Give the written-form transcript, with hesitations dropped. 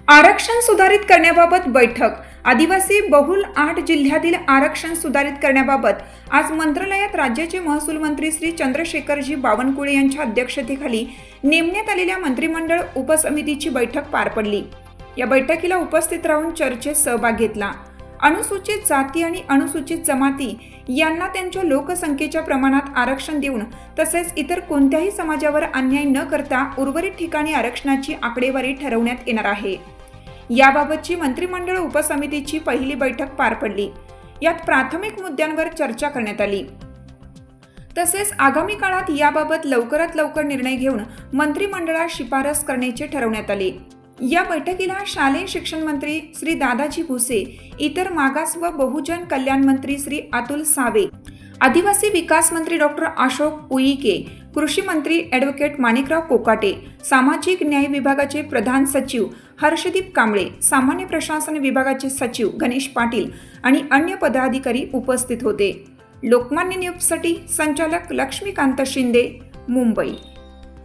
आरक्षण सुधारित करण्याबाबत बैठक। आदिवासी बहुल 8 जिल्ह्यातील आरक्षण सुधारित करण्याबाबत आज मंत्रालयात राज्याचे महसूल मंत्री श्री चंद्रशेखरजी बावनकुळे यांच्या अध्यक्षतेखाली नेमण्यात आलेल्या मंत्रिमंडळ उपसमितीची बैठक पार पडली। या बैठकीला उपस्थित राहून चर्चेत सहभाग घेतला। अनुसूचित जाती आणि अनुसूचित जमाती यांना त्यांच्या लोकसंख्येच्या प्रमाणात आरक्षण देऊन तसेच इतर कोणत्याही समाजावर अन्याय न करता उर्वरित ठिकाणी आरक्षणाची आकडेवारी ठरवण्यात येणार आहे। याबाबतची मंत्रिमंडळ उपसमितीची पहिली बैठक पार पडली। यात प्राथमिक मुद्द्यांवर चर्चा करण्यात आली। तसेच आगामी काळात याबाबत लवकरात लवकर निर्णय घेऊन मंत्रिमंडळात शिफारस करण्याचे ठरवण्यात आले। या बैठकीला शालेय शिक्षण मंत्री श्री दादाजी भुसे, इतर मागास व बहुजन कल्याण मंत्री श्री अतुल सावे, आदिवासी विकास मंत्री डॉक्टर अशोक उईके, कृषी मंत्री ॲडव्होकेट माणिकराव कोकाटे, सामाजिक न्याय विभागाचे प्रधान सचिव हर्षदीप कांबळे, सामान्य प्रशासन विभागाचे सचिव गणेश पाटील आणि अन्य पदाधिकारी उपस्थित होते। लोकमान्य न्यूजसाठी संचालक लक्ष्मीकांत शिंदे, मुंबई।